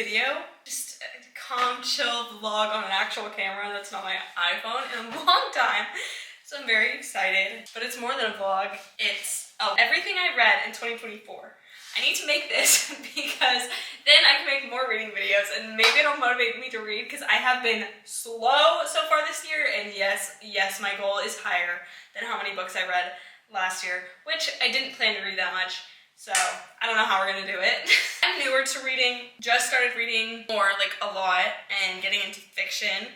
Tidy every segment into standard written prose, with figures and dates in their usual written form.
video, just a calm, chill vlog on an actual camera that's not my iPhone in a long time. So I'm very excited, but it's more than a vlog. It's everything I read in 2024. I need to make this because then I can make more reading videos and maybe it'll motivate me to read because I have been slow so far this year, and yes, my goal is higher than how many books I read last year, which I didn't plan to read that much, so I don't know how we're gonna do it. I'm newer to reading, just started reading more, like a lot, and getting into fiction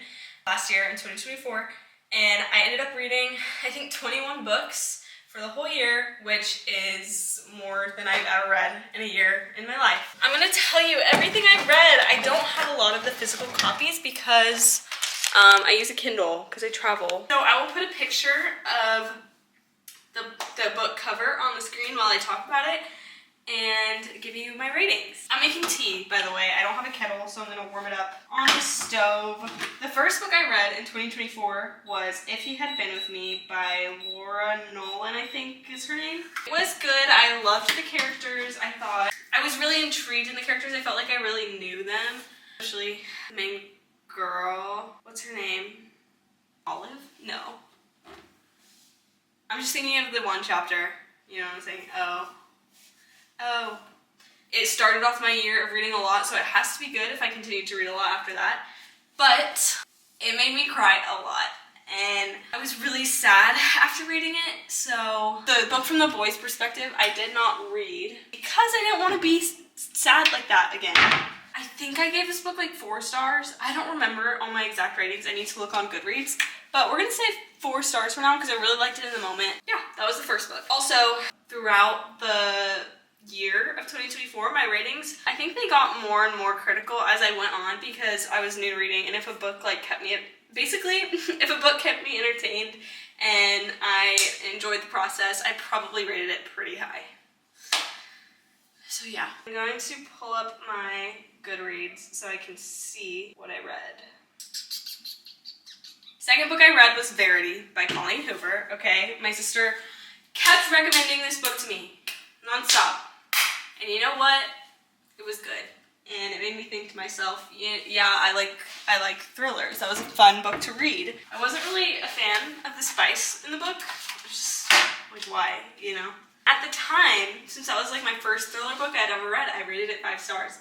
last year in 2024, and I ended up reading, I think, 21 books for the whole year, which is more than I've ever read in a year in my life. I'm gonna tell you everything I read. I don't have a lot of the physical copies because I use a Kindle because I travel. So I will put a picture of the book cover on the screen while I talk about it and give you my ratings. I'm making tea, by the way. I don't have a kettle, so I'm gonna warm it up on the stove. The first book I read in 2024 was If He Had Been With Me by Laura Nolan, I think is her name. It was good. I loved the characters. I was really intrigued in the characters. I felt like I really knew them. Especially the main girl. What's her name? Olive? No. I'm just thinking of the one chapter. You know what I'm saying? Oh. It started off my year of reading a lot, so it has to be good if I continue to read a lot after that. But it made me cry a lot, and I was really sad after reading it. So the book from the boy's perspective, I did not read because I didn't want to be sad like that again. I think I gave this book like 4 stars. I don't remember all my exact ratings. I need to look on Goodreads, but we're gonna say 4 stars for now because I really liked it in the moment. Yeah, that was the first book. Also, throughout the year of 2024, my ratings, I think they got more and more critical as I went on because I was new to reading, and if a book like kept me, basically, if a book kept me entertained and I enjoyed the process, I probably rated it pretty high. So yeah, I'm going to pull up my Goodreads so I can see what I read. Second book I read was Verity by Colleen Hoover. Okay, my sister kept recommending this book to me non-stop. And you know what? It was good. And it made me think to myself, yeah, I like thrillers. That was a fun book to read. I wasn't really a fan of the spice in the book. It was just like, why, you know? At the time, since that was like my first thriller book I'd ever read, I rated it 5 stars.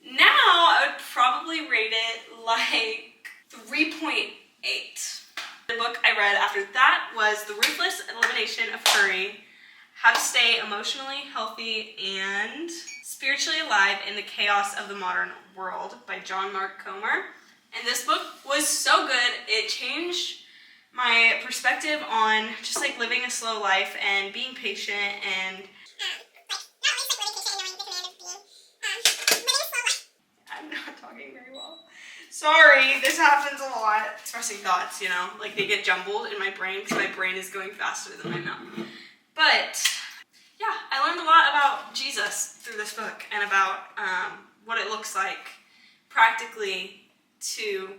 Now, I would probably rate it like 3.8. The book I read after that was The Ruthless Elimination of Hurry: How to Stay Emotionally Healthy and Spiritually Alive in the Chaos of the Modern World by John Mark Comer. And this book was so good. It changed my perspective on just like living a slow life and being patient and I'm not talking very well. Sorry, this happens a lot. Expressing thoughts, you know, like they get jumbled in my brain because my brain is going faster than my mouth. But yeah, I learned a lot about Jesus through this book and about what it looks like practically to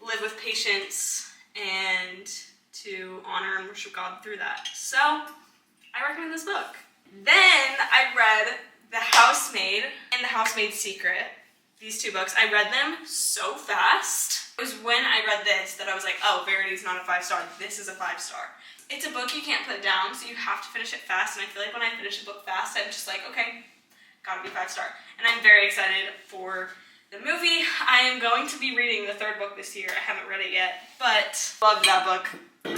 live with patience and to honor and worship God through that. So I recommend this book. Then I read The Housemaid and The Housemaid's Secret. These 2 books, I read them so fast. It was when I read this that I was like, oh, Verity's not a 5-star, this is a 5-star. It's a book you can't put down, so you have to finish it fast, and I feel like when I finish a book fast, I'm just like, okay, gotta be 5-star. And I'm very excited for the movie. I am going to be reading the 3rd book this year. I haven't read it yet, but loved that book.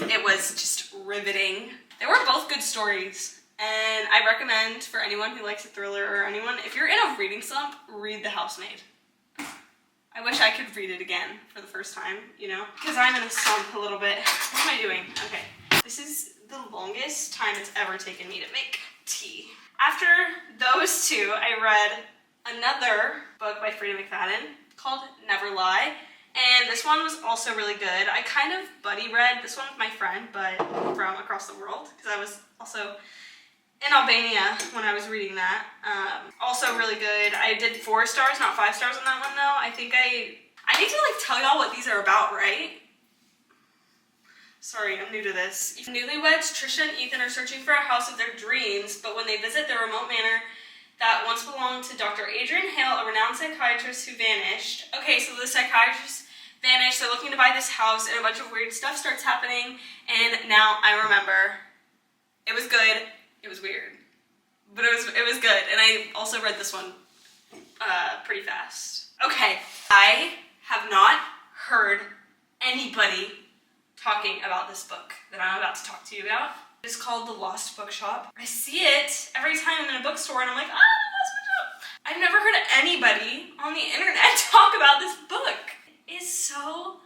It was just riveting. They were both good stories, and I recommend for anyone who likes a thriller or anyone, if you're in a reading slump, read The Housemaid. I wish I could read it again for the first time, you know, because I'm in a slump a little bit. What am I doing? Okay. This is the longest time it's ever taken me to make tea. After those 2, I read another book by Freida McFadden called Never Lie, and this one was also really good. I kind of buddy read this one with my friend, but from across the world, because I was also in Albania when I was reading that. Also really good. I did 4 stars, not 5 stars on that one though. I think I need to like tell y'all what these are about, right? Sorry, I'm new to this. Newlyweds Trisha and Ethan are searching for a house of their dreams, but when they visit their remote manor, that once belonged to Dr. Adrian Hale, a renowned psychiatrist who vanished. Okay, so the psychiatrist vanished, they're looking to buy this house, and a bunch of weird stuff starts happening, and now I remember. It was good, it was weird, but it was good, and I also read this one pretty fast. Okay, I have not heard anybody talking about this book that I'm about to talk to you about. It's called The Lost Bookshop. I see it every time I'm in a bookstore and I'm like, ah, Lost Bookshop. I've never heard anybody on the internet talk about this book. It's so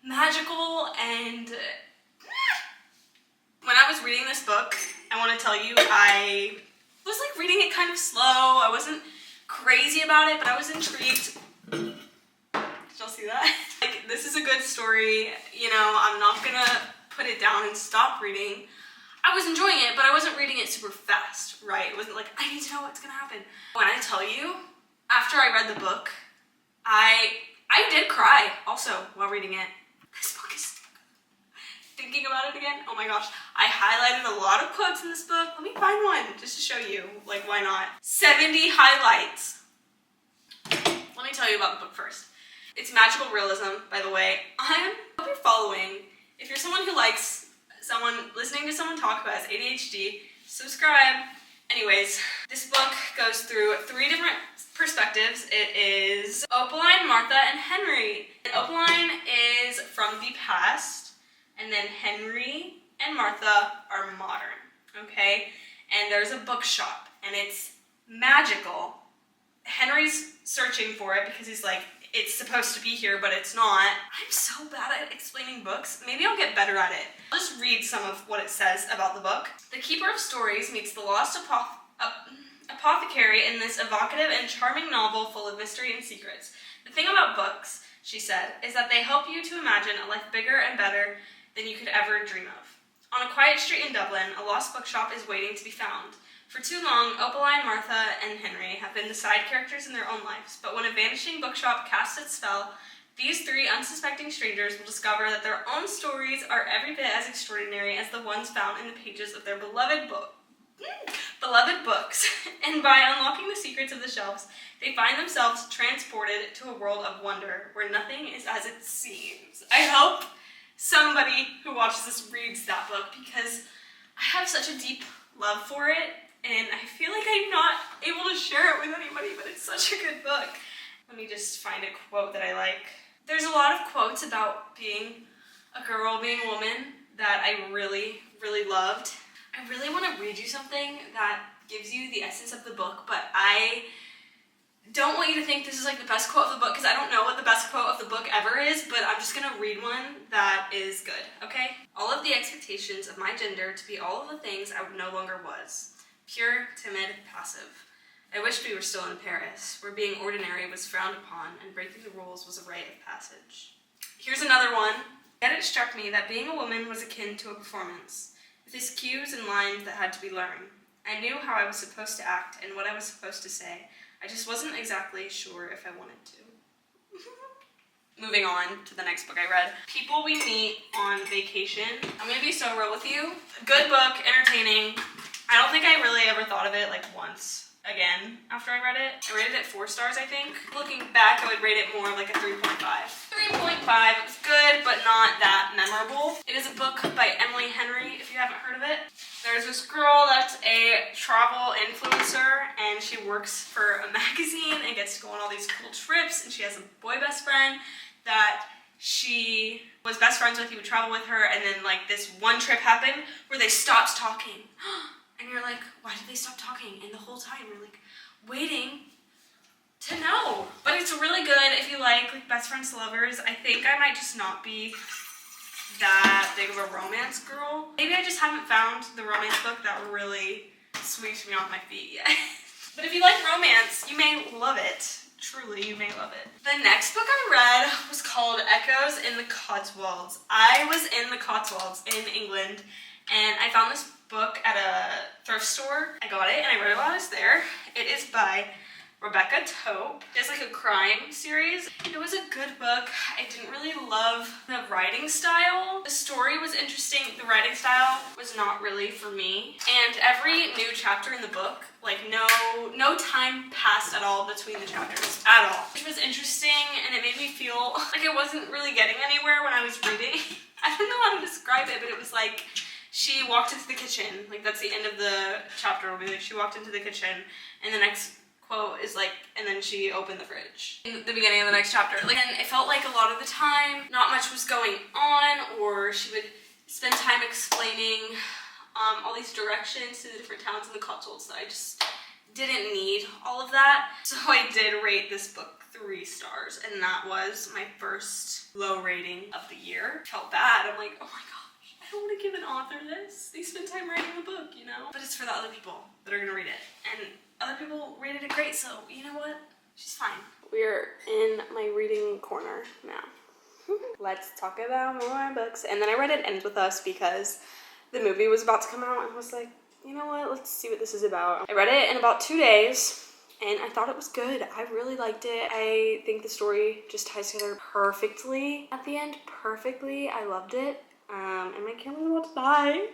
magical, and when I was reading this book, I want to tell you, I was like reading it kind of slow. I wasn't crazy about it, but I was intrigued. Did y'all see that? Like, this is a good story, you know, I'm not gonna put it down and stop reading. I was enjoying it, but I wasn't reading it super fast, right? It wasn't like, I need to know what's gonna happen. When I tell you, after I read the book, I did cry also while reading it. This book is thinking about it again. Oh my gosh. I highlighted a lot of quotes in this book. Let me find one just to show you. Like, why not? 70 highlights. Let me tell you about the book first. It's magical realism, by the way. I hope you're following. If you're someone who likes listening to someone talk about his ADHD, subscribe. Anyways, this book goes through 3 different perspectives. It is Opaline, Martha, and Henry. And Opaline is from the past, and then Henry and Martha are modern, okay? And there's a bookshop, and it's magical. Henry's searching for it because he's like, it's supposed to be here, but it's not. I'm so bad at explaining books. Maybe I'll get better at it. I'll just read some of what it says about the book. The Keeper of Stories meets the lost apothecary in this evocative and charming novel full of mystery and secrets. The thing about books, she said, is that they help you to imagine a life bigger and better than you could ever dream of. On a quiet street in Dublin, a lost bookshop is waiting to be found. For too long, Opaline, Martha, and Henry have been the side characters in their own lives, but when a vanishing bookshop casts its spell, these 3 unsuspecting strangers will discover that their own stories are every bit as extraordinary as the ones found in the pages of their beloved books. And by unlocking the secrets of the shelves, they find themselves transported to a world of wonder where nothing is as it seems. I hope somebody who watches this reads that book, because I have such a deep love for it, and I feel like I'm not able to share it with anybody, but it's such a good book. Let me just find a quote that I like. There's a lot of quotes about being a girl, being a woman, that I really, really loved. I really want to read you something that gives you the essence of the book, but I don't want you to think this is like the best quote of the book, because I don't know what the best quote of the book ever is, but I'm just gonna read one that is good, okay? All of the expectations of my gender to be all of the things I no longer was. Pure, timid, passive. I wished we were still in Paris, where being ordinary was frowned upon and breaking the rules was a rite of passage. Here's another one. Yet it struck me that being a woman was akin to a performance, with its cues and lines that had to be learned. I knew how I was supposed to act and what I was supposed to say. I just wasn't exactly sure if I wanted to. Moving on to the next book I read. People We Meet on Vacation. I'm gonna be so real with you. Good book, entertaining. I don't think I really ever thought of it like once again after I read it. I rated it 4 stars, I think. Looking back, I would rate it more like a 3.5. 3.5, it was good, but not that memorable. It is a book by Emily Henry, if you haven't heard of it. There's this girl that's a travel influencer, and she works for a magazine and gets to go on all these cool trips, and she has a boy best friend that she was best friends with. He would travel with her, and then like this one trip happened where they stopped talking. And you're like, why did they stop talking? And the whole time you're like waiting to know. But it's really good if you like best friends to lovers. I think I might just not be that big of a romance girl. Maybe I just haven't found the romance book that really sweeps me off my feet yet. But if you like romance, you may love it. Truly, you may love it. The next book I read was called Echoes in the Cotswolds. I was in the Cotswolds in England, and I found this book at a thrift store. I got it and I read it while I was there. It is by Rebecca Tope. It's like a crime series. It was a good book. I didn't really love the writing style. The story was interesting. The writing style was not really for me. And every new chapter in the book, like no time passed at all between the chapters, at all. Which was interesting, and it made me feel like I wasn't really getting anywhere when I was reading. I don't know how to describe it, but it was like she walked into the kitchen. Like, that's the end of the chapter. It'll be like she walked into the kitchen, and the next quote is like, and then she opened the fridge in the beginning of the next chapter. Like, and it felt like a lot of the time not much was going on, or she would spend time explaining all these directions to the different towns in the Cotswolds that I just didn't need all of that. So I did rate this book 3 stars, and that was my first low rating of the year. Felt bad. I'm like, oh my gosh, I don't want to give an author this. They spend time writing the book, you know? But it's for the other people that are gonna read it. And other people rated it great, so you know what? She's fine. We're in my reading corner now. Let's talk about more books. And then I read It Ends With Us because the movie was about to come out, and I was like, you know what, let's see what this is about. I read it in about 2 days, and I thought it was good. I really liked it. I think the story just ties together perfectly at the end. Perfectly. I loved it. And my camera's about to die.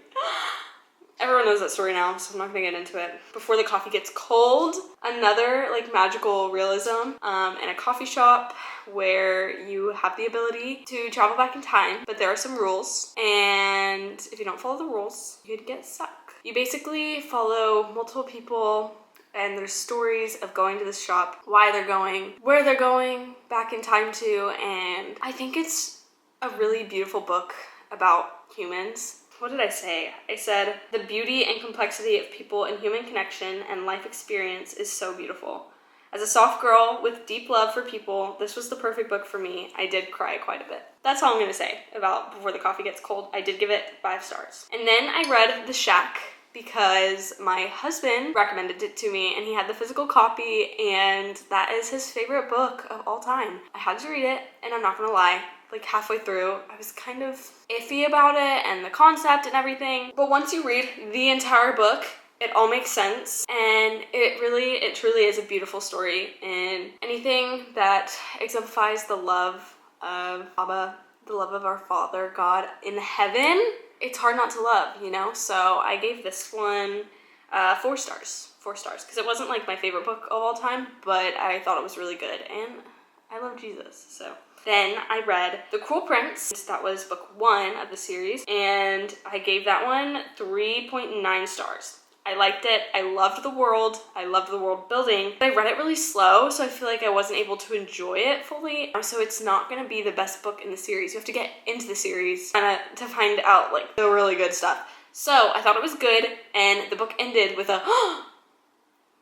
Everyone knows that story now, so I'm not gonna get into it. Before the Coffee Gets Cold, another like magical realism in a coffee shop where you have the ability to travel back in time, but there are some rules, and if you don't follow the rules, you'd get stuck. You basically follow multiple people, and there's stories of going to this shop, why they're going, where they're going back in time to, and I think it's a really beautiful book about humans. What did I say? I said, the beauty and complexity of people and human connection and life experience is so beautiful. As a soft girl with deep love for people, this was the perfect book for me. I did cry quite a bit. That's all I'm gonna say about Before the Coffee Gets Cold. I did give it 5 stars. And then I read The Shack because my husband recommended it to me, and he had the physical copy, and that is his favorite book of all time. I had to read it, and I'm not gonna lie, like halfway through, I was kind of iffy about it and the concept and everything. But once you read the entire book, it all makes sense, and it truly is a beautiful story, and anything that exemplifies the love of Abba, the love of our Father, God in heaven, it's hard not to love, you know? So I gave this one 4 stars. 4 stars, because it wasn't like my favorite book of all time, but I thought it was really good, and I love Jesus, so. Then I read The Cruel Prince. That was book 1 of the series, and I gave that one 3.9 stars. I liked it. I loved the world. I loved the world building. I read it really slow, so I feel like I wasn't able to enjoy it fully. So it's not going to be the best book in the series. You have to get into the series to find out like the really good stuff. So I thought it was good, and the book ended with a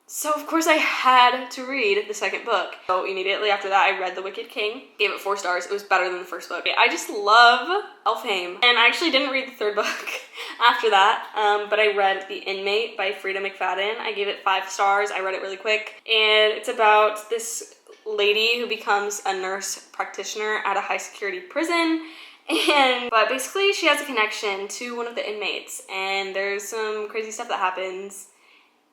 So of course I had to read the second book. So immediately after that, I read The Wicked King, gave it 4 stars. It was better than the first book. I just love Elfhame. And I actually didn't read the third book after that, but I read The Inmate by Frida McFadden. I gave it 5 stars. I read it really quick. And it's about this lady who becomes a nurse practitioner at a high security prison. But basically she has a connection to one of the inmates, and there's some crazy stuff that happens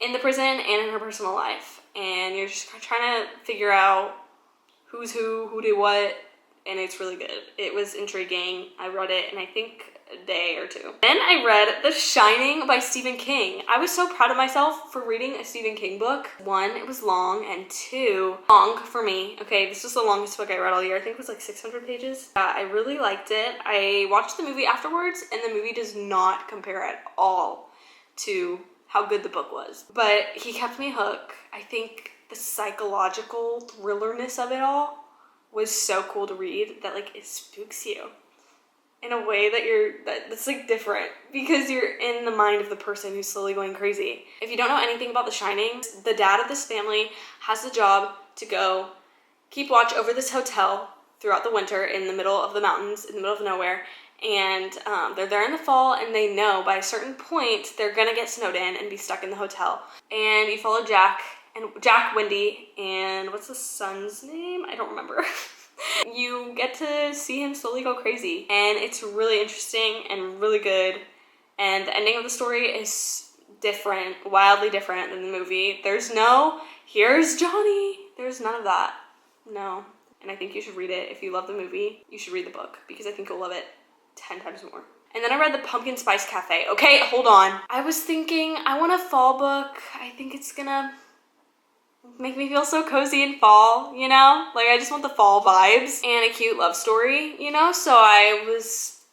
in the prison and in her personal life, and you're just trying to figure out who's who did what, and it's really good. It was intriguing. I read it in I think a day or 2. Then I read The Shining by Stephen King. I was so proud of myself for reading a Stephen King book. 1, it was long, and 2, long for me. Okay, this was the longest book I read all year. I think it was like 600 pages. I really liked it. I watched the movie afterwards, and the movie does not compare at all to how good the book was. But he kept me hooked. I think the psychological thrillerness of it all was so cool to read that like it spooks you in a way that's like different, because you're in the mind of the person who's slowly going crazy. If you don't know anything about The Shining, the dad of this family has the job to go keep watch over this hotel throughout the winter in the middle of the mountains, in the middle of nowhere. And they're there in the fall, and they know by a certain point they're gonna get snowed in and be stuck in the hotel. And you follow Jack, Wendy, and what's the son's name? I don't remember. You get to see him slowly go crazy, and it's really interesting and really good. And the ending of the story is different, wildly different than the movie. There's no, here's Johnny. There's none of that. No. And I think you should read it. If you love the movie, you should read the book because I think you'll love it 10 times more. And then I read The Pumpkin Spice Cafe. Okay, hold on. I was thinking, I want a fall book. I think it's gonna make me feel so cozy in fall, you know? Like, I just want the fall vibes and a cute love story, you know? So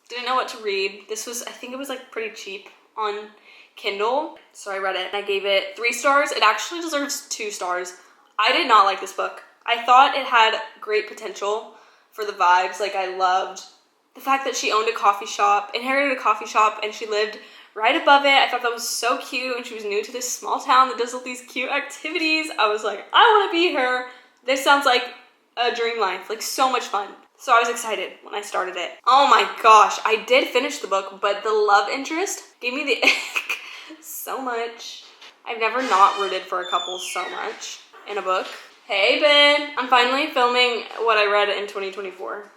didn't know what to read. This was, I think it was like pretty cheap on Kindle. So I read it and I gave it 3 stars. It actually deserves 2 stars. I did not like this book. I thought it had great potential for the vibes. Like, I loved the fact that she owned a coffee shop, inherited a coffee shop, and she lived right above it. I thought that was so cute, and she was new to this small town that does all these cute activities. I was like, I want to be her. This sounds like a dream life, like so much fun. So I was excited when I started it. Oh my gosh, I did finish the book, but the love interest gave me the ick so much. I've never not rooted for a couple so much in a book. Hey, Ben. I'm finally filming what I read in 2024.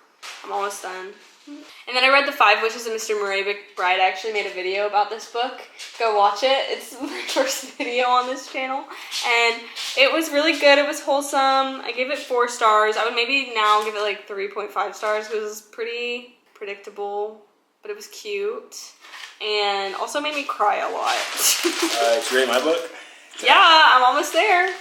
I'm almost done. And then I read The 5 Witches of Mr. Murray McBride. I actually made a video about this book. Go watch it. It's my first video on this channel. And it was really good. It was wholesome. I gave it 4 stars. I would maybe now give it like 3.5 stars because it was pretty predictable, but it was cute. And also made me cry a lot. Did you rate my book? Yeah, I'm almost there. And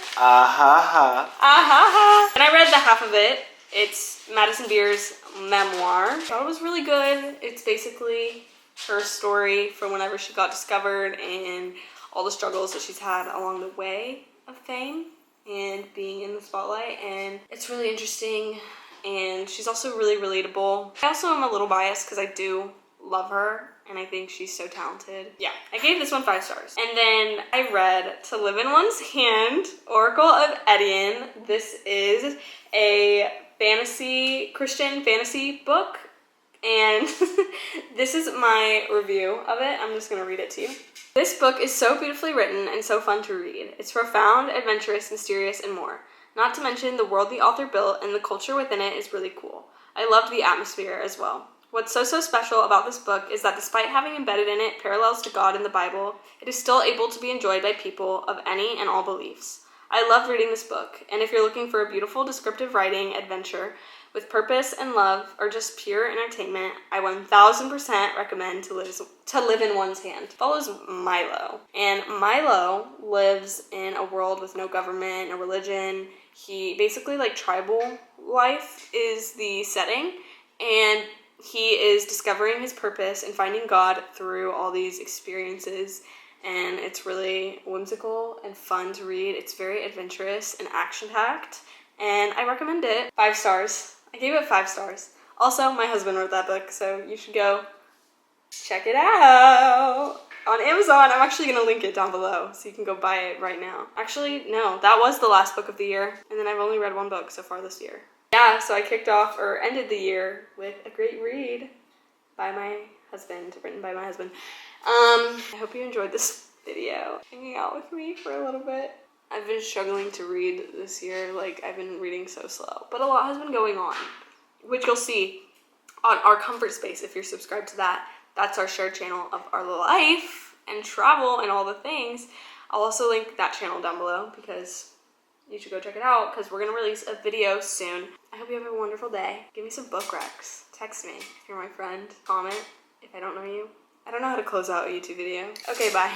I read the half of it. It's Madison Beer's memoir. I thought it was really good. It's basically her story from whenever she got discovered and all the struggles that she's had along the way of fame and being in the spotlight. And it's really interesting. And she's also really relatable. I also am a little biased because I do love her and I think she's so talented. Yeah, I gave this one 5 stars. And then I read To Live in One's Hand, Oracle of Edian. This is a Christian fantasy book, and this is my review of it. I'm just gonna read it to you. This book is so beautifully written and so fun to read. It's profound, adventurous, mysterious, and more. Not to mention the world the author built and the culture within it is really cool. I loved the atmosphere as well. What's so special about this book is that despite having embedded in it parallels to God in the Bible, it is still able to be enjoyed by people of any and all beliefs. I loved reading this book, and if you're looking for a beautiful descriptive writing adventure with purpose and love, or just pure entertainment, I 1000% recommend To Live in One's Hand. Follows Milo, and Milo lives in a world with no government, no religion. He basically, like, tribal life is the setting, and he is discovering his purpose and finding God through all these experiences. And it's really whimsical and fun to read. It's very adventurous and action-packed, and I recommend it. 5 stars. I gave it 5 stars. Also, my husband wrote that book, so you should go check it out on Amazon. I'm actually going to link it down below, so you can go buy it right now. Actually, no, that was the last book of the year, and then I've only read 1 book so far this year. Yeah, so I ended the year with a great read by my husband, written by my husband. I hope you enjoyed this video, hanging out with me for a little bit. I've been struggling to read this year, like I've been reading so slow, but a lot has been going on, which you'll see on our Comfort Space if you're subscribed to that. That's our shared channel of our life and travel and all the things. I'll also link that channel down below because you should go check it out because we're gonna release a video soon. I hope you have a wonderful day. Give me some book recs. Text me if you're my friend. Comment if I don't know you. I don't know how to close out a YouTube video. Okay, bye.